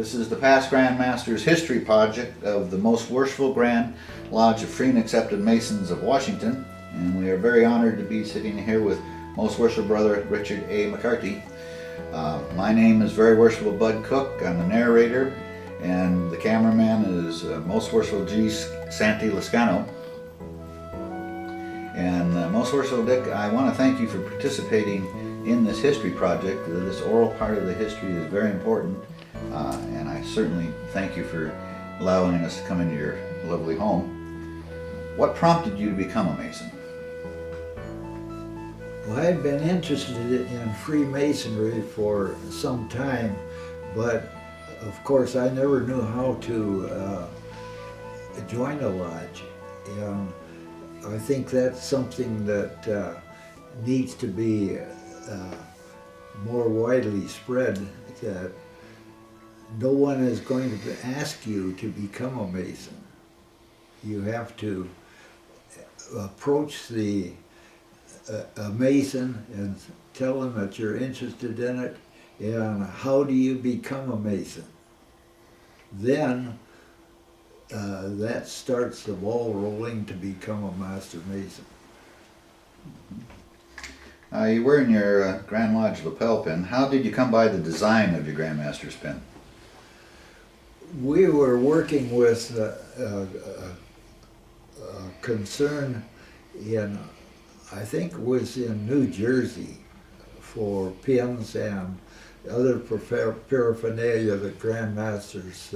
This is the Past Grand Masters History Project of the Most Worshipful Grand Lodge of Free and Accepted Masons of Washington, and we are very honored to be sitting here with Most Worshipful Brother Richard A. Mecartea. My name is Very Worshipful Bud Cook. I'm the narrator, and the cameraman is Most Worshipful G. Santi Lascano. And Most Worshipful Dick, I want to thank you for participating in this history project. This oral part of the history is very important, and I certainly thank you for allowing us to come into your lovely home. What prompted you to become a Mason? Well, I'd been interested in Freemasonry for some time, but of course I never knew how to join a lodge. And I think that's something that needs to be more widely spread, that no one is going to ask you to become a Mason. You have to approach a Mason and tell them that you're interested in it, and how do you become a Mason. Then that starts the ball rolling to become a Master Mason. You were in your Grand Lodge lapel pin. How did you come by the design of your Grand Master's pin? We were working with a concern in, I think it was in New Jersey, for pins and other paraphernalia that Grand Masters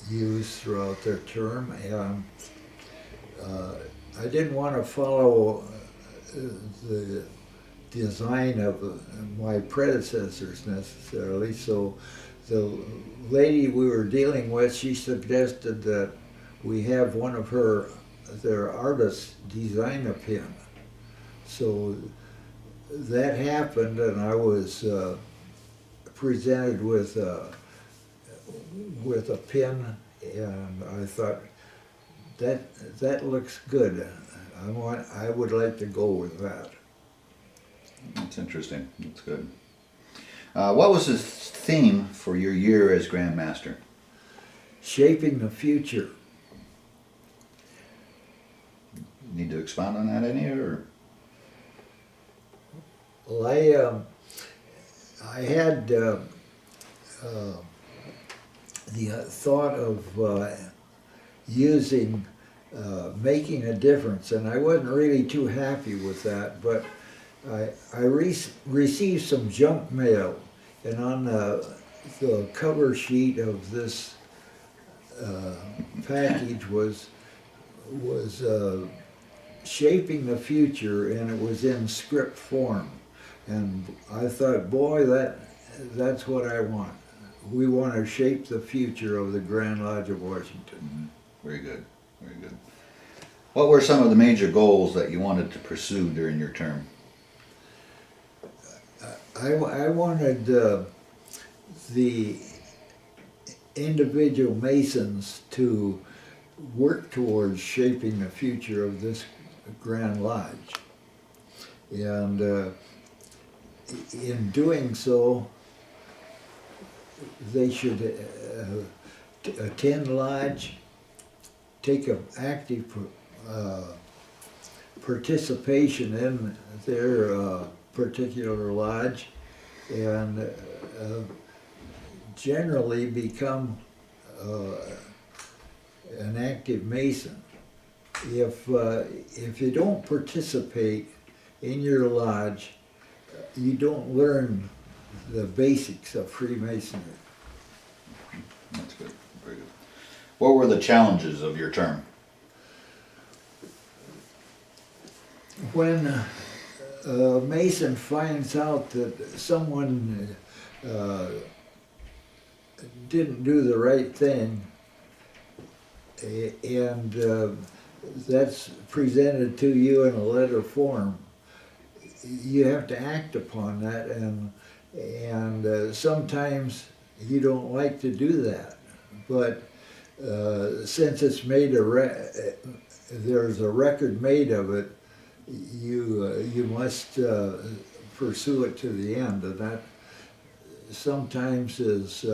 use throughout their term, and I didn't want to follow the design of my predecessors necessarily, so the lady we were dealing with, she suggested that we have one of their artists design a pin. So that happened, and I was presented with a pin, and I thought that looks good. I would like to go with that. That's interesting. That's good. What was the theme for your year as Grand Master? Shaping the future. Need to expound on that any, or? Well, I had the thought of making a difference, and I wasn't really too happy with that, but I received some junk mail, and on the cover sheet of this package was shaping the future, and it was in script form. And I thought, boy, that's what I want. We want to shape the future of the Grand Lodge of Washington. Mm-hmm. Very good, very good. What were some of the major goals that you wanted to pursue during your term? I wanted the individual Masons to work towards shaping the future of this Grand Lodge. And in doing so, they should attend lodge, take an active participation in their particular lodge, and generally become an active Mason. If you don't participate in your lodge, you don't learn the basics of Freemasonry. That's good, very good. What were the challenges of your term? When a Mason finds out that someone didn't do the right thing, and that's presented to you in a letter form, you have to act upon that, and sometimes you don't like to do that, but since it's made there's a record made of it, you must pursue it to the end, and that sometimes is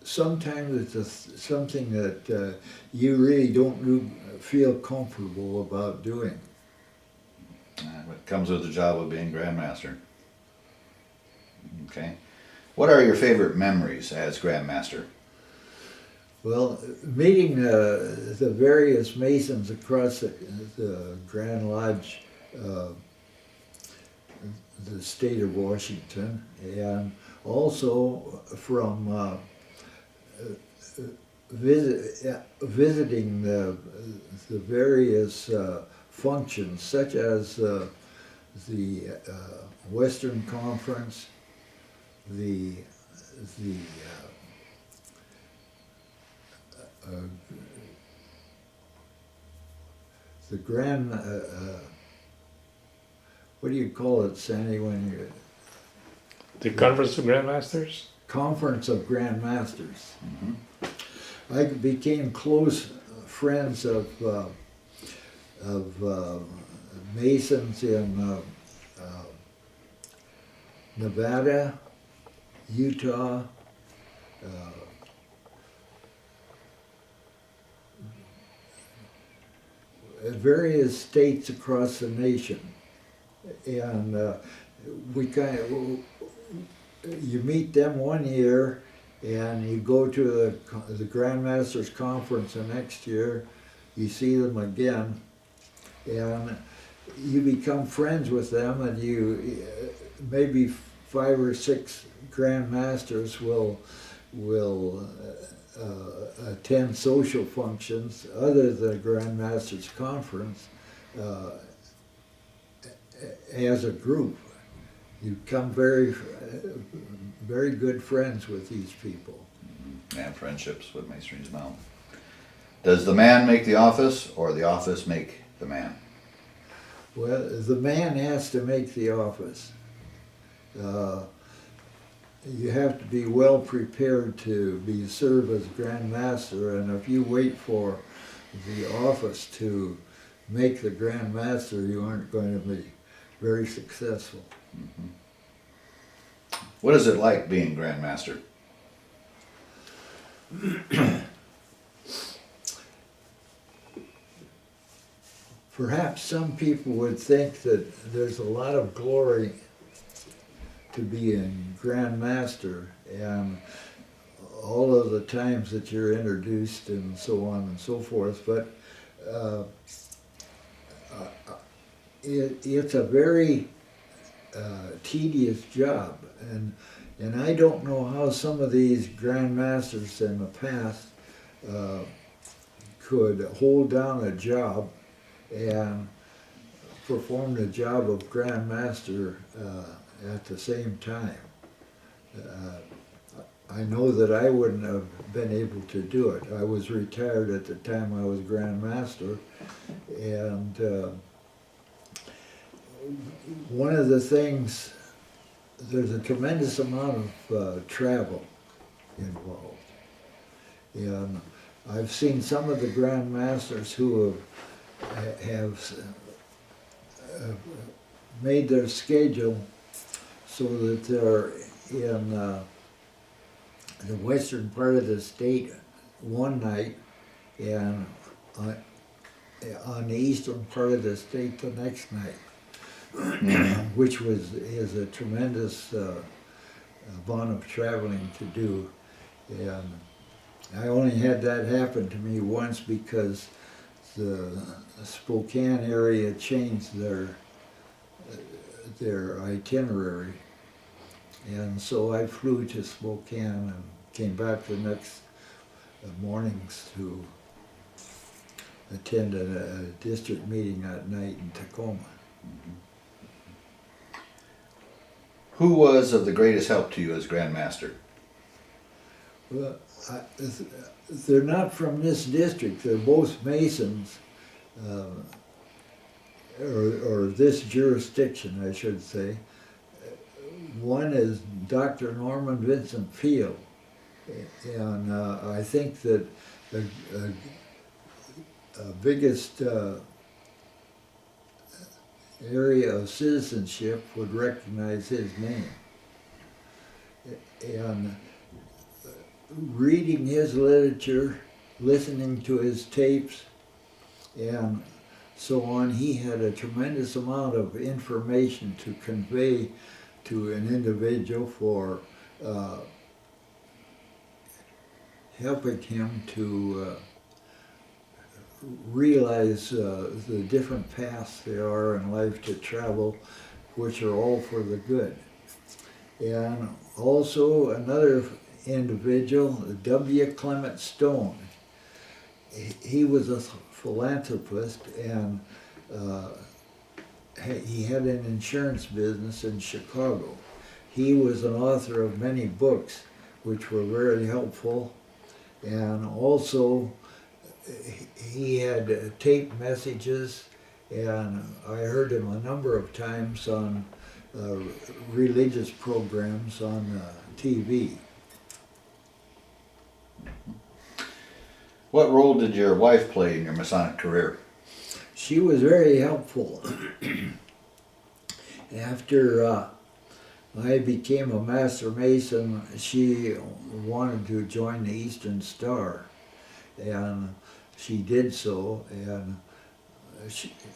sometimes it's something that you really don't feel comfortable about doing. It comes with the job of being Grandmaster. Okay. What are your favorite memories as Grandmaster? Well, meeting the various Masons across the Grand Lodge, the state of Washington, and also from visiting the various functions, such as the Western Conference, the Grand, what do you call it, Sandy, when you... The Conference of Grandmasters? Conference of Grandmasters. I became close friends of Masons in Nevada, Utah, various states across the nation, and we kind of, you meet them one year, and you go to the Grandmasters Conference the next year, you see them again, and you become friends with them, and you maybe 5 or 6 Grandmasters will attend social functions other than the Grandmasters Conference as a group. You become very good friends with these people. And friendships with Masonry's mount. Does the man make the office, or the office make the man? Well, the man has to make the office. You have to be well prepared to serve as Grand Master, and if you wait for the office to make the Grand Master, you aren't going to be very successful. What is it like being Grand Master? Perhaps some people would think that there's a lot of glory to being Grand Master, and all of the times that you're introduced and so on and so forth, but it's a very tedious job, and I don't know how some of these Grand Masters in the past could hold down a job and perform the job of Grand Master at the same time. I know that I wouldn't have been able to do it. I was retired at the time I was Grand Master, and one of the things, there's a tremendous amount of travel involved. And I've seen some of the Grand Masters who have made their schedule so that they're in the western part of the state one night, and on the eastern part of the state the next night, which is a tremendous amount of traveling to do. And I only had that happen to me once because the Spokane area changed their itinerary, and so I flew to Spokane and came back the next mornings to attend a district meeting at night in Tacoma. Who was of the greatest help to you as Grand Master? Well, they're not from this district. They're both Masons, or this jurisdiction, I should say. One is Dr. Norman Vincent Field, and I think that the biggest area of citizenship would recognize his name. And reading his literature, listening to his tapes, and so on, he had a tremendous amount of information to convey to an individual for helping him to realize the different paths there are in life to travel, which are all for the good. And also another individual, W. Clement Stone. He was a philanthropist, and he had an insurance business in Chicago. He was an author of many books which were very helpful, and also he had taped messages, and I heard him a number of times on religious programs on TV. What role did your wife play in your Masonic career? She was very helpful. After I became a Master Mason, she wanted to join the Eastern Star, and she did so, and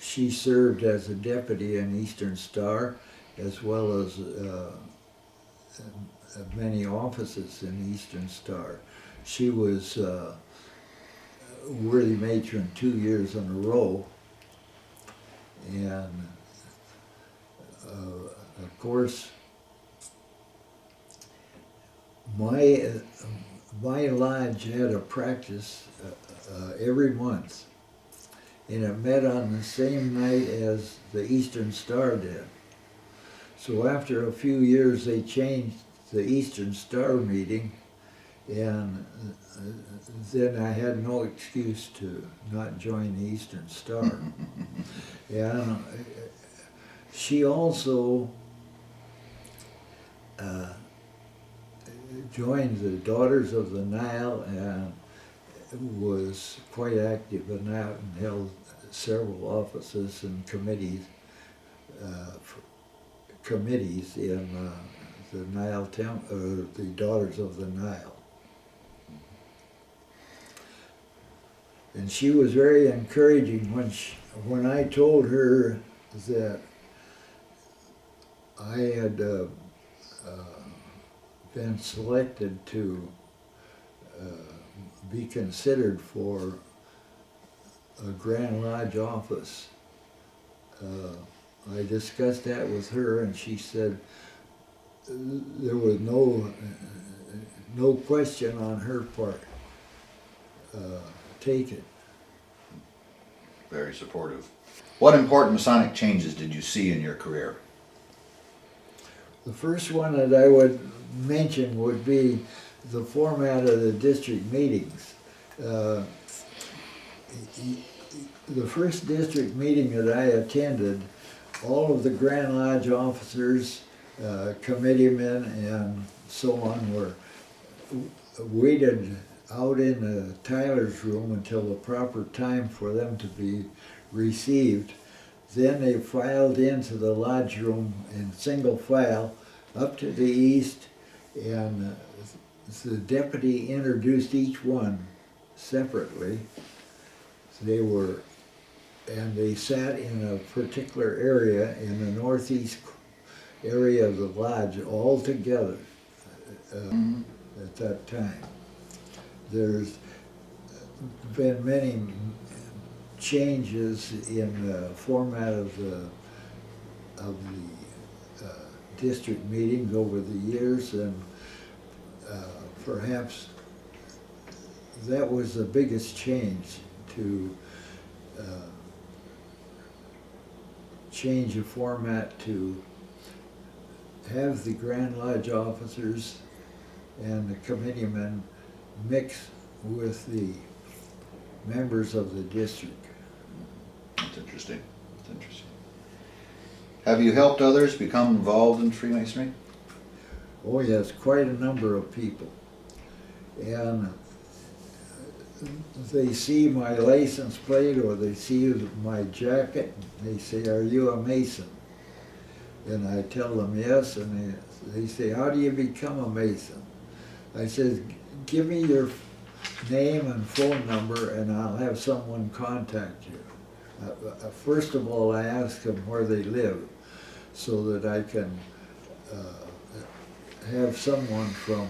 she served as a deputy in Eastern Star, as well as many offices in Eastern Star. She was worthy matron 2 years in a row, and of course my lodge had a practice every month, and it met on the same night as the Eastern Star did. So after a few years they changed the Eastern Star meeting, and then I had no excuse to not join the Eastern Star. And she also joined the Daughters of the Nile and was quite active in that, and held several offices and committees in the Nile the Daughters of the Nile. And she was very encouraging when I told her that I had been selected to be considered for a Grand Lodge office. I discussed that with her, and she said there was no question on her part. Take it. Very supportive. What important Masonic changes did you see in your career? The first one that I would mention would be the format of the district meetings. The first district meeting that I attended, all of the Grand Lodge officers, committeemen, and so on were waited out in the Tyler's room until the proper time for them to be received. Then they filed into the lodge room in single file up to the east, and the deputy introduced each one separately. They sat in a particular area in the northeast area of the lodge all together at that time. There's been many changes in the format of the district meetings over the years, and perhaps that was the biggest change, to change the format to have the Grand Lodge officers and the committeemen mix with the members of the district. That's interesting. That's interesting. Have you helped others become involved in Freemasonry? Oh yes, quite a number of people. And they see my license plate or they see my jacket, and they say, "Are you a Mason?" And I tell them yes, and they say, "How do you become a Mason?" I said, give me your name and phone number and I'll have someone contact you. First of all, I ask them where they live so that I can have someone from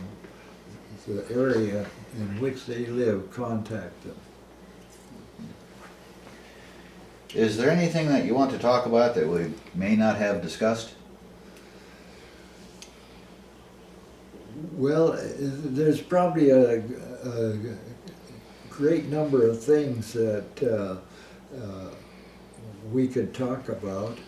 the area in which they live contact them. Is there anything that you want to talk about that we may not have discussed? Well, there's probably a great number of things that we could talk about.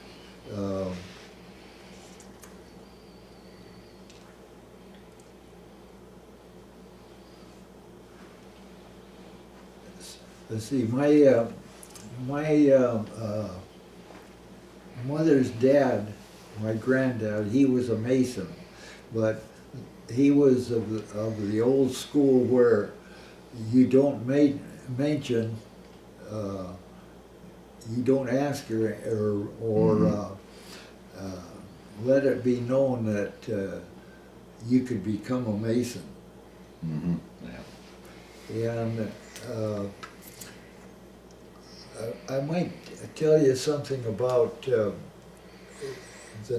Let's see, my mother's dad, my granddad, he was a Mason, but he was of the old school where you don't mention, you don't ask or let it be known that you could become a Mason. Mm-hmm. Yeah. And I might tell you something about the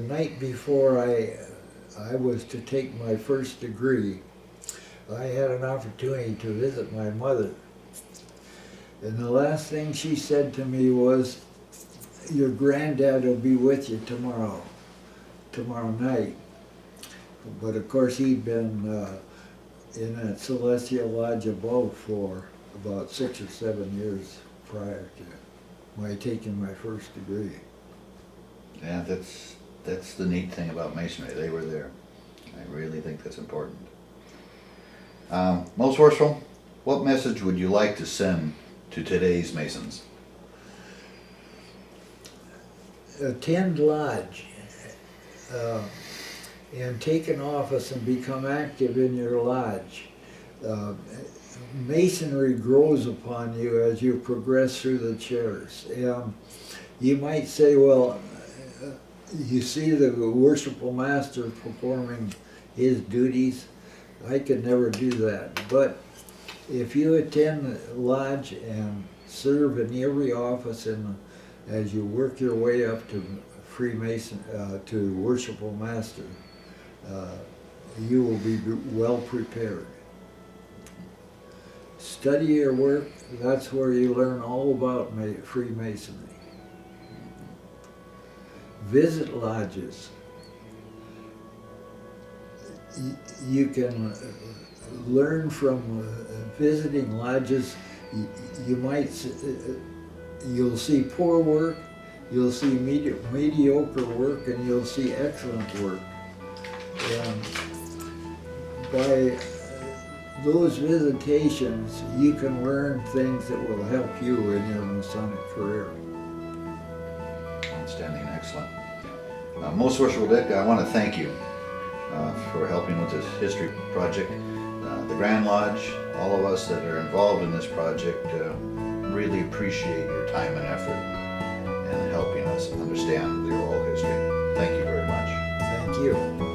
night before I was to take my first degree. I had an opportunity to visit my mother. And the last thing she said to me was, your granddad will be with you tomorrow night. But of course he'd been in that Celestial Lodge above for about 6 or 7 years prior to my taking my first degree. Yeah, that's the neat thing about Masonry. They were there. I really think that's important. Most worshipful, what message would you like to send to today's Masons? Attend lodge and take an office and become active in your lodge. Masonry grows upon you as you progress through the chairs. You might say, well, you see the worshipful master performing his duties. I could never do that. But if you attend lodge and serve in every office as you work your way up to Freemason, to worshipful master, you will be well prepared. Study your work, that's where you learn all about Freemasonry. Visit lodges. You can learn from visiting lodges. You'll see poor work, you'll see mediocre work, and you'll see excellent work. And by those visitations, you can learn things that will help you in your Masonic career. Outstanding, excellent. Most worshipful Dick, I want to thank you for helping with this history project. The Grand Lodge, all of us that are involved in this project, really appreciate your time and effort in helping us understand the oral history. Thank you very much. Thank you.